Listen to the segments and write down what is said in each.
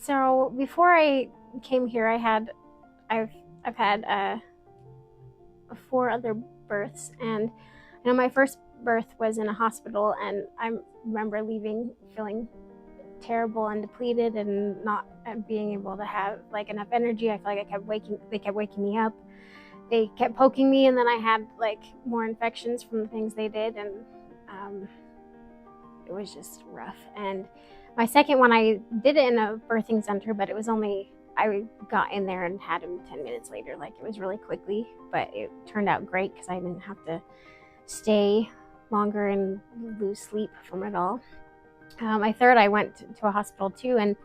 So before I came here, I've had 4 other births, and I know my first birth was in a hospital, and I remember leaving feeling terrible and depleted and not being able to have like enough energy. I feel like they kept waking me up. They kept poking me, and then I had like more infections from the things they did, and it was just rough. And my second one, I did it in a birthing center, but it was only, I got in there and had him 10 minutes later. Like, it was really quickly, but it turned out great because I didn't have to stay longer and lose sleep from it all. My third, I went to a hospital too, and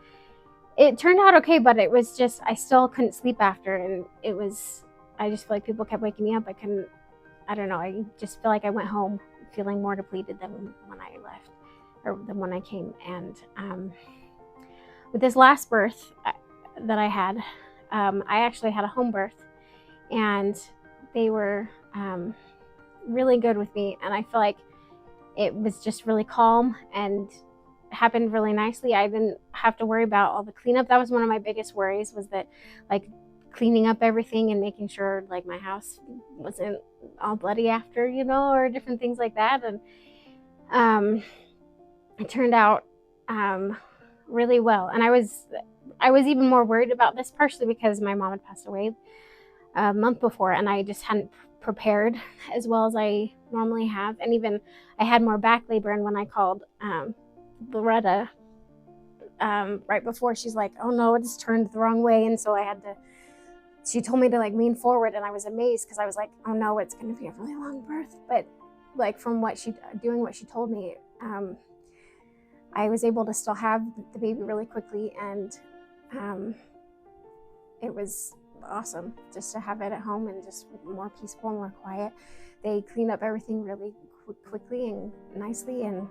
it turned out okay, but it was just, I still couldn't sleep after, and it was, I just feel like people kept waking me up. I don't know, I just feel like I went home feeling more depleted than when I left, or than when I came. And with this last birth that I had, I actually had a home birth, and they were really good with me, and I feel like it was just really calm and happened really nicely. I didn't have to worry about all the cleanup. That was one of my biggest worries, was that like cleaning up everything and making sure like my house wasn't all bloody after, or different things like that. And it turned out really well. And I was even more worried about this, partially because my mom had passed away a month before, and I just hadn't prepared as well as I normally have. And even I had more back labor, and when I called Loretta right before, she's like, oh no, it's turned the wrong way. And so she told me to like lean forward, and I was amazed because I was like, oh no, it's going to be a really long birth. But like from what she told me, I was able to still have the baby really quickly, and it was awesome just to have it at home and just more peaceful, more quiet. They cleaned up everything really quickly and nicely, and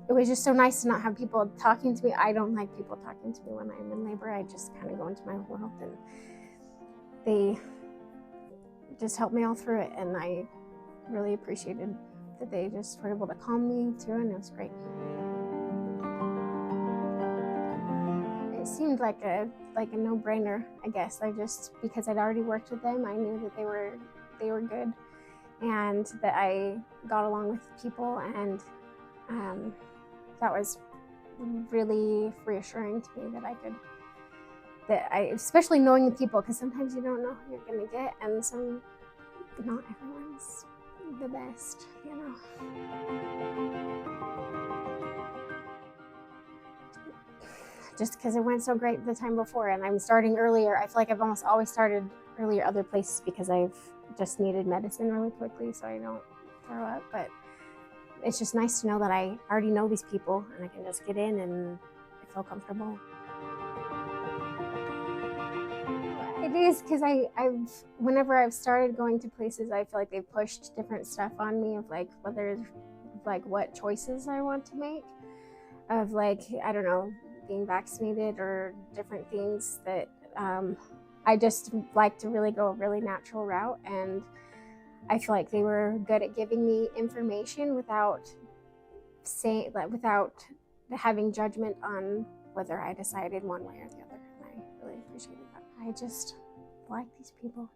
it was just so nice to not have people talking to me. I don't like people talking to me when I'm in labor. I just kind of go into my world, and they just helped me all through it, and I really appreciated that they just were able to calm me too, and it was great. It seemed like a no-brainer, I guess. Because I'd already worked with them, I knew that they were good, and that I got along with people, and that was really reassuring to me especially knowing the people, because sometimes you don't know who you're going to get, and not everyone's the best, Just because it went so great the time before, and I'm starting earlier. I feel like I've almost always started earlier other places because I've just needed medicine really quickly so I don't throw up. But it's just nice to know that I already know these people, and I can just get in and I feel comfortable. It is, because whenever I've started going to places, I feel like they've pushed different stuff on me of like whether like what choices I want to make, of like, I don't know, being vaccinated or different things that I just like to really go a really natural route, and I feel like they were good at giving me information without having judgment on whether I decided one way or the other. And I really appreciated that. I just like these people.